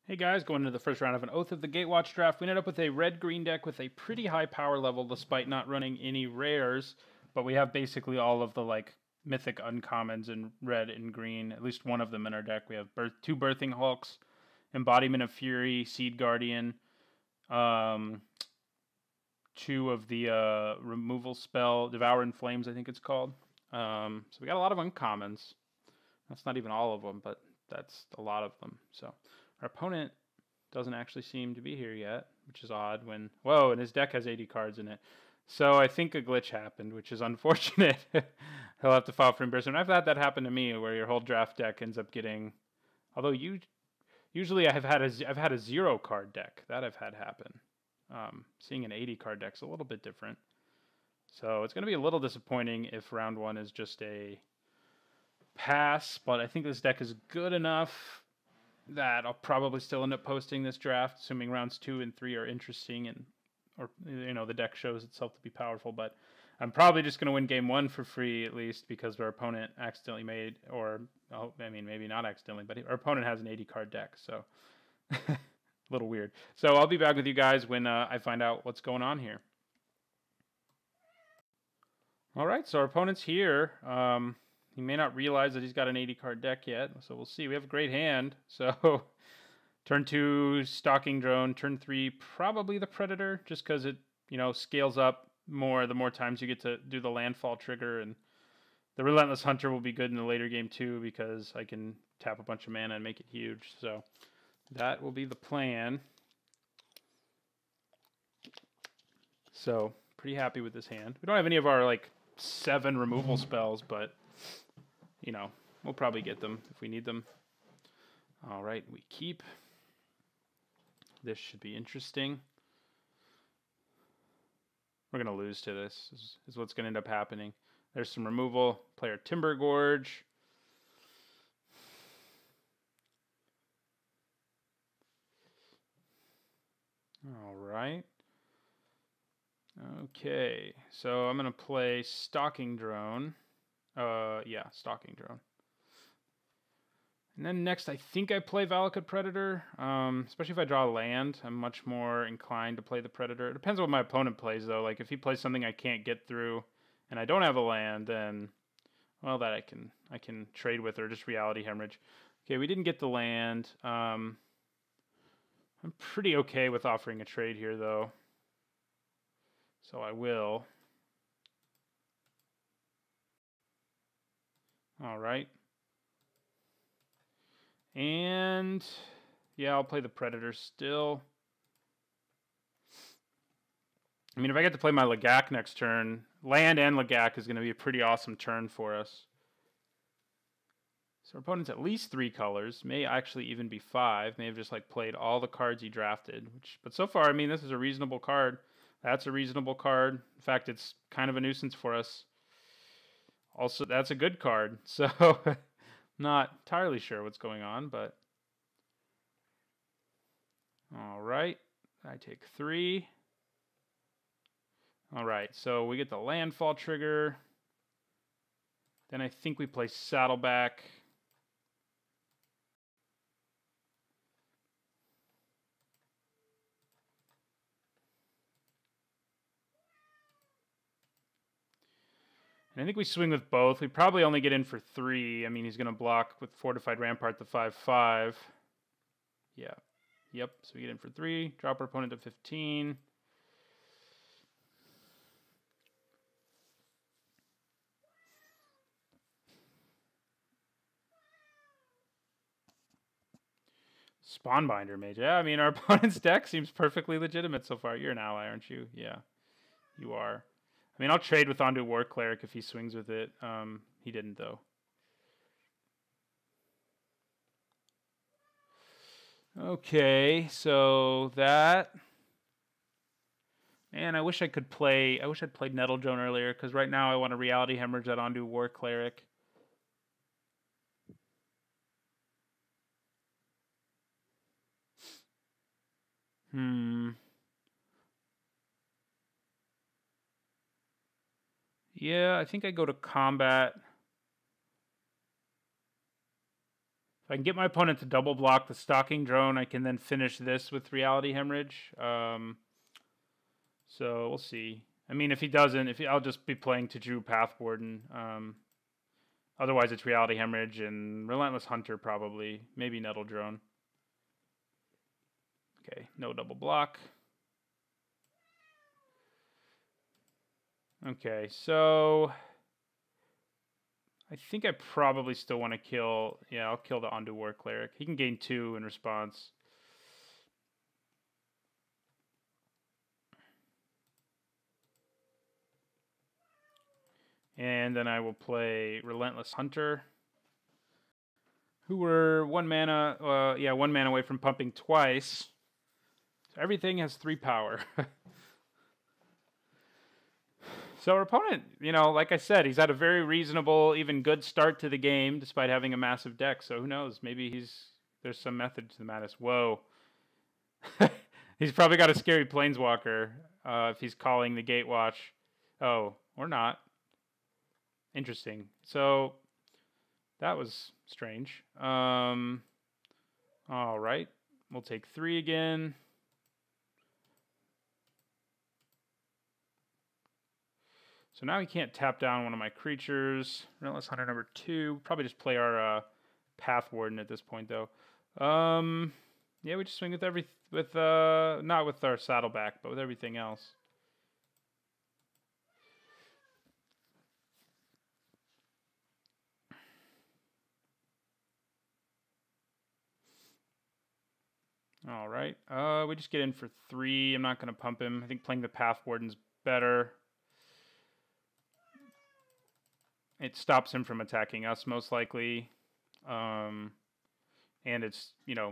Hey guys, going into the first round of an Oath of the Gatewawtch draft, we ended up with a red-green deck with a pretty high power level despite not running any rares, but we have basically all of the mythic uncommons in red and green, at least one of them in our deck. We have two Birthing Hulks, Embodiment of Fury, Seed Guardian, um, two of the removal spell, Devour in Flames, I think it's called. So we got a lot of uncommons. That's not even all of them, but that's a lot of them. So our opponent doesn't actually seem to be here yet, which is odd when, whoa, and his deck has 80 cards in it. So I think a glitch happened, which is unfortunate. He'll have to file for embarrassment. I've had that happen to me where your whole draft deck ends up getting, although usually I've had a 0 card deck. That I've had happen. Seeing an 80 card deck's a little bit different. So it's going to be a little disappointing if round one is just a pass, but I think this deck is good enough that I'll probably still end up posting this draft, assuming rounds 2 and 3 are interesting and or the deck shows itself to be powerful. But I'm probably just going to win game 1 for free at least because our opponent accidentally made, or maybe not accidentally, but our opponent has an 80 card deck, so a little weird. So I'll be back with you guys when I find out what's going on here. All right, so our opponent's here. He may not realize that he's got an 80 card deck yet, so we'll see. We have a great hand. So turn 2, Stalking Drone. Turn 3, probably the Predator, just because it scales up more the more times you get to do the landfall trigger. And the Relentless Hunter will be good in the later game too, because I can tap a bunch of mana and make it huge. So that will be the plan. So pretty happy with this hand. We don't have any of our 7 removal spells, but we'll probably get them if we need them. All right, we keep. This should be interesting. We're going to lose to this, is what's going to end up happening. There's some removal. Player Timber Gorge. All right. Okay, so I'm going to play Stalking Drone. Yeah, Stalking Drone. And then next, I think I play Valakut Predator. Especially if I draw land, I'm much more inclined to play the Predator. It depends on what my opponent plays, though. Like, if he plays something I can't get through, and I don't have a land, then, well, that I can trade with, or just Reality Hemorrhage. Okay, we didn't get the land. I'm pretty okay with offering a trade here, though. So I will. All right. And yeah, I'll play the Predator still. I mean, if I get to play my Lagak next turn, land and Lagak is going to be a pretty awesome turn for us. So our opponent's at least 3 colors, may actually even be 5. May have just played all the cards he drafted. But so far, I mean, this is a reasonable card. That's a reasonable card. In fact, it's kind of a nuisance for us. Also, that's a good card. So, not entirely sure what's going on, but all right. I take 3. All right, so we get the landfall trigger. Then I think we play Saddleback. And I think we swing with both. We probably only get in for 3. I mean, he's going to block with Fortified Rampart the 5/5. Yeah. Yep, so we get in for 3. Drop our opponent to 15. Spawnbinder Mage. Yeah, I mean, our opponent's deck seems perfectly legitimate so far. You're an ally, aren't you? Yeah, you are. I mean, I'll trade with Ondu War Cleric if he swings with it. He didn't, though. Okay, so that. Man, I wish I could play. I wish I'd played Nettle Drone earlier, because right now I want a Reality Hemorrhage that Ondu War Cleric. Yeah, I think I go to combat. If I can get my opponent to double block the stalking drone, I can then finish this with Reality Hemorrhage. So we'll see. I mean, if he doesn't, I'll just be playing Tajru Path Warden. Otherwise, it's Reality Hemorrhage and Relentless Hunter probably. Maybe Nettle Drone. Okay, no double block. Okay, so I think I probably still want to kill... Yeah, I'll kill the Ondu War Cleric. He can gain 2 in response. And then I will play Relentless Hunter, who were 1 mana, 1 mana away from pumping twice. So everything has 3 power. So our opponent, like I said, he's had a very reasonable, even good start to the game, despite having a massive deck. So who knows? Maybe there's some method to the madness. Whoa. He's probably got a scary Planeswalker if he's calling the Gatewawtch. Oh, or not. Interesting. So that was strange. All right. We'll take 3 again. So now he can't tap down one of my creatures. Relentless Hunter number 2. Probably just play our Path Warden at this point, though. Yeah, we just swing with not with our Saddleback, but with everything else. All right. We just get in for 3. I'm not going to pump him. I think playing the Path Warden's better. It stops him from attacking us, most likely. And it's,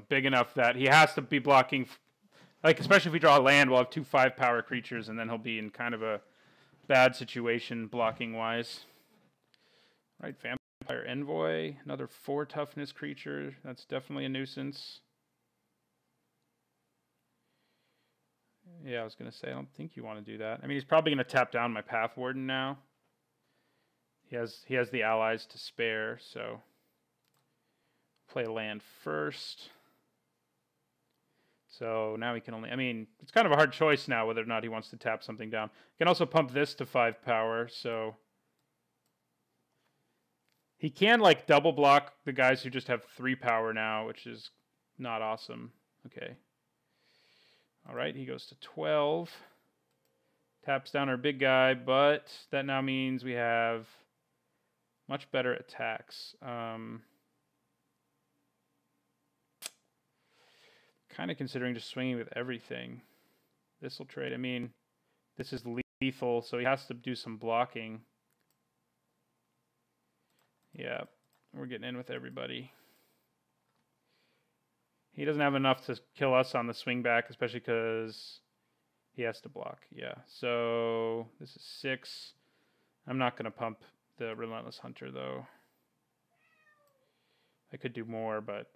big enough that he has to be blocking. Especially if we draw a land, we'll have 2 5-power creatures, and then he'll be in kind of a bad situation blocking-wise. All right, Vampire Envoy. Another 4 toughness creature. That's definitely a nuisance. Yeah, I was going to say, I don't think you want to do that. I mean, he's probably going to tap down my Path Warden now. He has the allies to spare, so play land first. So now he can only... I mean, it's kind of a hard choice now whether or not he wants to tap something down. He can also pump this to 5 power, so... He can, double block the guys who just have 3 power now, which is not awesome. Okay. All right, he goes to 12. Taps down our big guy, but that now means we have much better attacks. Kind of considering just swinging with everything. This will trade. I mean, this is lethal, so he has to do some blocking. Yeah, we're getting in with everybody. He doesn't have enough to kill us on the swing back, especially because he has to block. Yeah, so this is 6. I'm not going to pump the Relentless Hunter, though. I could do more, but...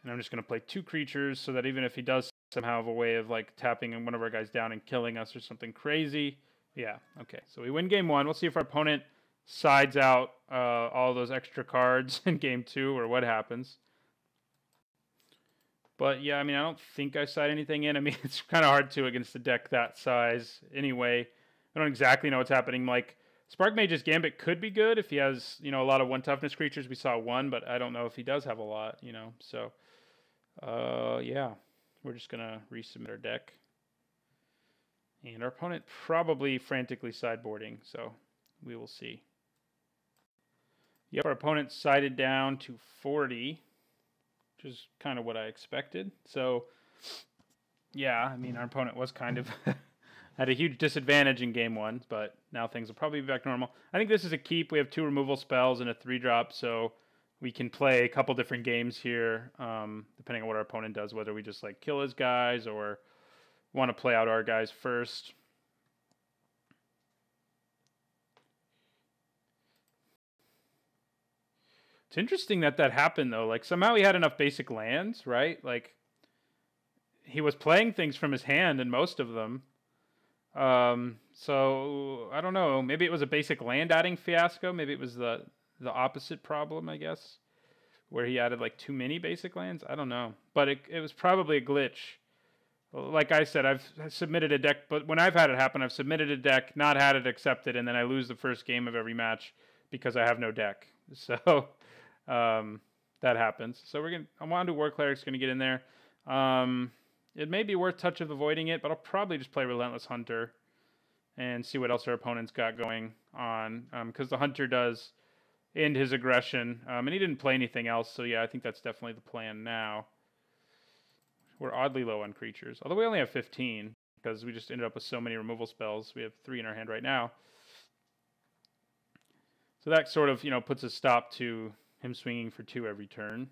And I'm just going to play 2 creatures so that even if he does somehow have a way of, tapping one of our guys down and killing us or something crazy... Yeah, okay. So we win game 1. We'll see if our opponent sides out all those extra cards in game 2 or what happens. But yeah, I mean, I don't think I side anything in. I mean, it's kind of hard to against a deck that size anyway. I don't exactly know what's happening. Spark Mage's Gambit could be good if he has, a lot of 1 toughness creatures. We saw 1, but I don't know if he does have a lot, So, yeah, we're just going to resubmit our deck. And our opponent probably frantically sideboarding, so we will see. Yep, our opponent sided down to 40, which is kind of what I expected. So, yeah, I mean, our opponent was kind of at a huge disadvantage in game 1, but now things will probably be back to normal. I think this is a keep. We have 2 removal spells and a 3-drop, so we can play a couple different games here, depending on what our opponent does, whether we just kill his guys or want to play out our guys first. It's interesting that happened, though. Somehow he had enough basic lands, right? He was playing things from his hand in most of them. So, I don't know. Maybe it was a basic land adding fiasco. Maybe it was the the opposite problem, I guess, where he added like too many basic lands. I don't know, but it was probably a glitch. Like I said, I've submitted a deck, but when I've had it happen, I've submitted a deck, not had it accepted, and then I lose the first game of every match because I have no deck. So that happens. So I want to War Cleric's going to get in there. It may be worth Touch of Avoiding it, but I'll probably just play Relentless Hunter and see what else our opponent's got going on, because the Hunter does end his aggression, and he didn't play anything else, so yeah, I think that's definitely the plan now. We're oddly low on creatures, although we only have 15, because we just ended up with so many removal spells. We have 3 in our hand right now. So that sort of, puts a stop to him swinging for 2 every turn.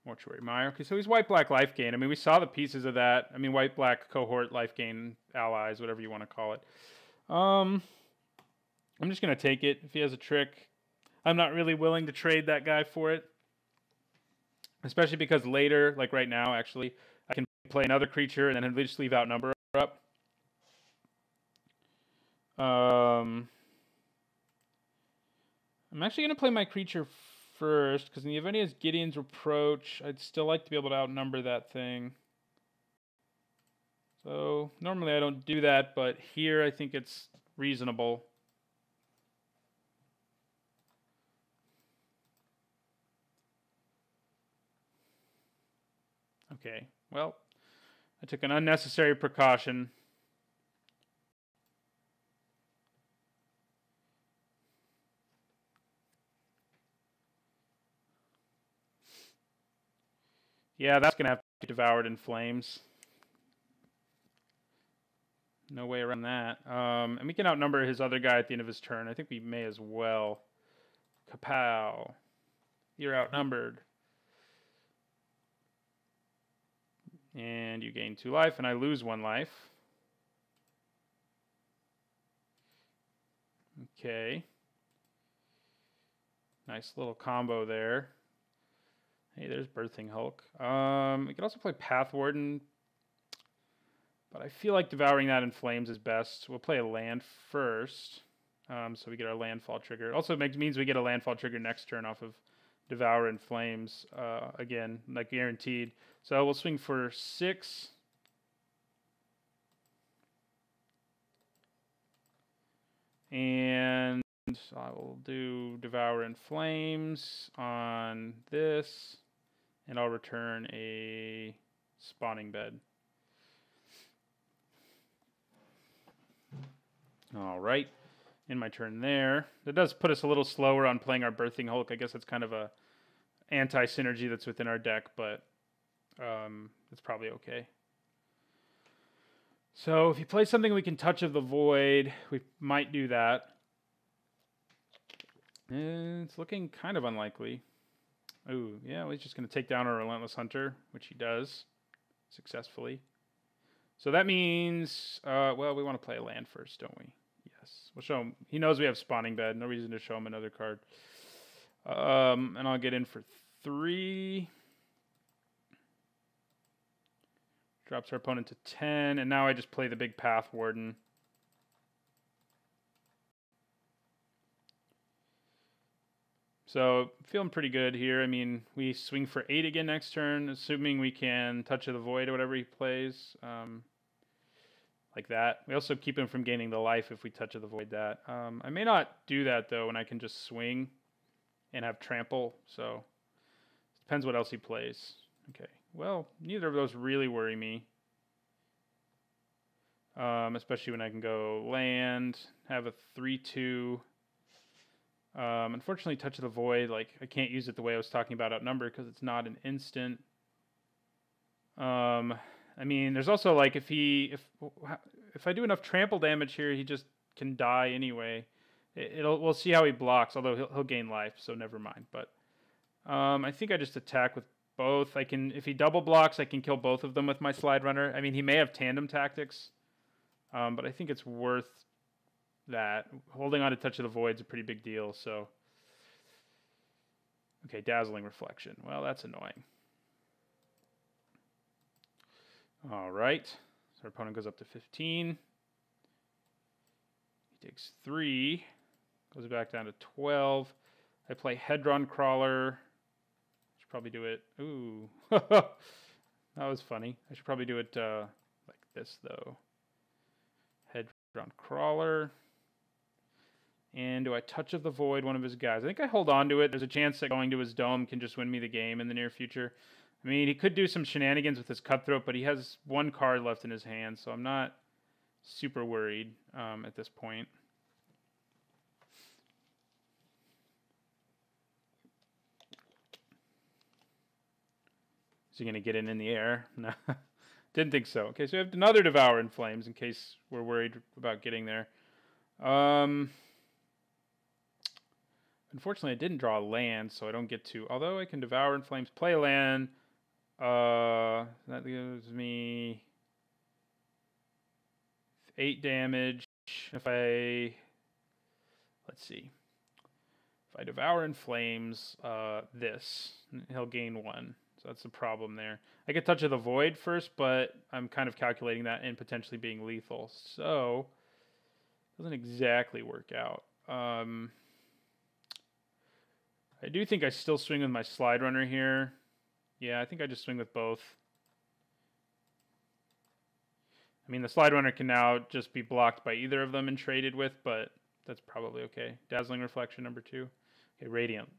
Mortuary Mire. Okay, so he's white-black life gain. I mean, we saw the pieces of that. I mean, white-black cohort, life gain, allies, whatever you want to call it. I'm just going to take it if he has a trick. I'm not really willing to trade that guy for it. Especially because later, like right now, actually, I can play another creature and then just leave Outnumber up. I'm actually going to play my creature first, because in the event he has Gideon's Reproach, I'd still like to be able to outnumber that thing. So normally I don't do that, but here I think it's reasonable. Okay, well, I took an unnecessary precaution. Yeah, that's going to have to be devoured in flames. No way around that. And we can outnumber his other guy at the end of his turn. I think we may as well. Kapow. You're outnumbered. And you gain 2 life, and I lose 1 life. Okay. Nice little combo there. Hey, there's Birthing Hulk. We could also play Path Warden, but I feel like devouring that in flames is best. We'll play a land first, so we get our landfall trigger. Also, it means we get a landfall trigger next turn off of Devour in Flames, again, like guaranteed. So we'll swing for 6. And I will do Devour in Flames on this. And I'll return a Spawning Bed. All right. In my turn there. That does put us a little slower on playing our Birthing Hulk. I guess that's kind of a anti-synergy that's within our deck, but it's probably okay. So if you play something we can Touch of the Void, we might do that. It's looking kind of unlikely. Oh, yeah, well, he's just going to take down our Relentless Hunter, which he does successfully. So that means, well, we want to play a land first, don't we? Yes. We'll show him. He knows we have Spawning Bed. No reason to show him another card. And I'll get in for 3. Drops our opponent to 10. And now I just play the big Path Warden. So feeling pretty good here. I mean, we swing for 8 again next turn, assuming we can Touch of the Void or whatever he plays, like that. We also keep him from gaining the life if we Touch of the Void that. I may not do that though, when I can just swing and have trample. So depends what else he plays. Okay. Well, neither of those really worry me, especially when I can go land, have a 3/2. Unfortunately, Touch of the Void, like, I can't use it the way I was talking about Outnumber because it's not an instant. I mean, there's also, like, if I do enough trample damage here, he just can die anyway. We'll see how he blocks, although he'll gain life, so never mind. But I think I just attack with both. If he double blocks, I can kill both of them with my Slide Runner. I mean, he may have tandem tactics, but I think it's worth that. Holding on to Touch of the Void is a pretty big deal, so. Okay, Dazzling Reflection. Well, that's annoying. All right. So our opponent goes up to 15. He takes 3. Goes back down to 12. I play Hedron Crawler. Should probably do it. Ooh. That was funny. I should probably do it like this, though. Hedron Crawler. And do I Touch of the Void one of his guys? I think I hold on to it. There's a chance that going to his dome can just win me the game in the near future. I mean, he could do some shenanigans with his Cutthroat, but he has one card left in his hand, so I'm not super worried at this point. Is he going to get in the air? No. Didn't think so. Okay, so we have another Devour in Flames in case we're worried about getting there. Unfortunately, I didn't draw a land, so I don't get to... Although I can Devour in Flames, play a land. That gives me 8 damage. If I... Let's see. If I Devour in Flames, this, he'll gain 1. So that's the problem there. I could Touch of the Void first, but I'm kind of calculating that in potentially being lethal. So, it doesn't exactly work out. I do think I still swing with my Slide Runner here. Yeah, I think I just swing with both. I mean, the Slide Runner can now just be blocked by either of them and traded with, but that's probably okay. Dazzling Reflection number 2. Okay, Radiant,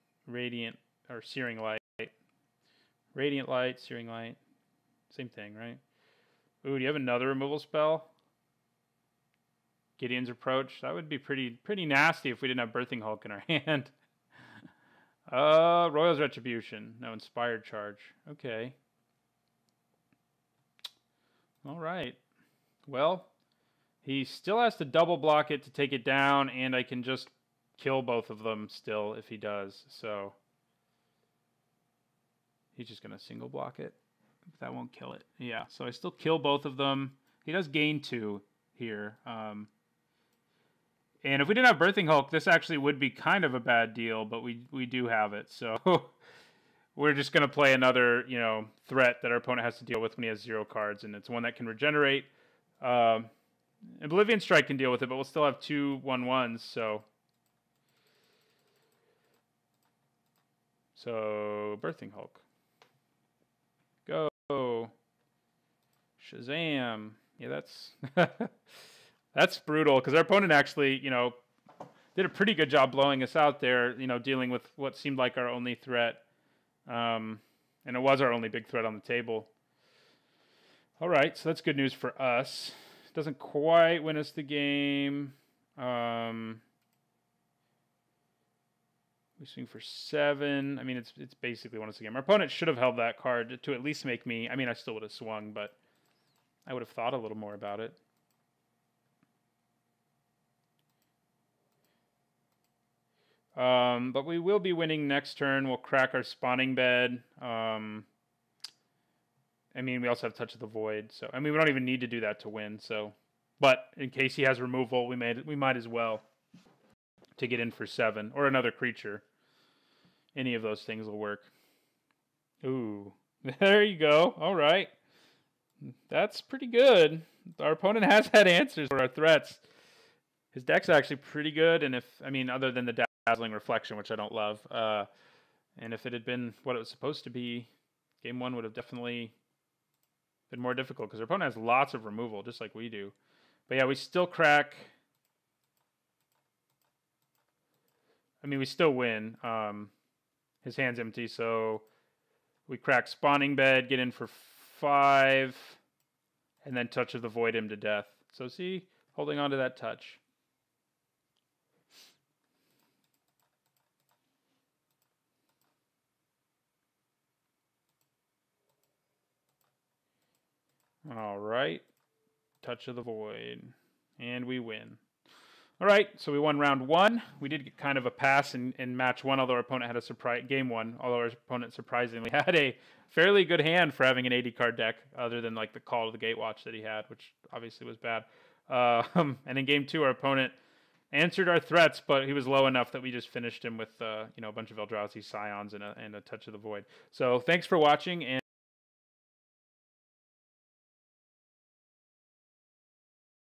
or Searing Light. Radiant Light, Searing Light. Same thing, right? Ooh, do you have another removal spell? Gideon's Approach. That would be pretty nasty if we didn't have Birthing Hulk in our hand. Royal's Retribution. No, Inspired Charge. Okay. All right. Well, he still has to double block it to take it down, and I can just kill both of them still if he does. So he's just going to single block it. That won't kill it. Yeah, so I still kill both of them. He does gain 2 here. And if we didn't have Birthing Hulk, this actually would be kind of a bad deal, but we do have it. So we're just going to play another, threat that our opponent has to deal with when he has 0 cards, and it's one that can regenerate. Oblivion Strike can deal with it, but we'll still have 2 1/1s, so Birthing Hulk. Go. Shazam. Yeah, that's that's brutal, because our opponent actually, did a pretty good job blowing us out there, dealing with what seemed like our only threat. And it was our only big threat on the table. All right, so that's good news for us. Doesn't quite win us the game. We swing for 7. I mean, it's basically won us the game. Our opponent should have held that card to at least make me... I mean, I still would have swung, but I would have thought a little more about it. But we will be winning next turn. We'll crack our Spawning Bed. I mean, we also have Touch of the Void. So, I mean, we don't even need to do that to win. So, but in case he has removal, we might as well to get in for 7 or another creature. Any of those things will work. Ooh, there you go. All right, that's pretty good. Our opponent has had answers for our threats. His deck's actually pretty good, and other than the Dazzling Reflection, which I don't love, and if it had been what it was supposed to be, game 1 would have definitely been more difficult, because our opponent has lots of removal, just like we do. But yeah, we still crack. I mean, we still win. His hand's empty, so we crack Spawning Bed, get in for 5, and then Touch of the Void him to death. So see, holding on to that touch. All right, Touch of the Void, and we win. All right, so we won round 1. We did get kind of a pass in match 1, although our opponent had a surprise game 1. Although our opponent surprisingly had a fairly good hand for having an 80-card deck, other than like the Call to the Gatewawtch that he had, which obviously was bad. And in game 2, our opponent answered our threats, but he was low enough that we just finished him with a bunch of Eldrazi Scions and a Touch of the Void. So thanks for watching. And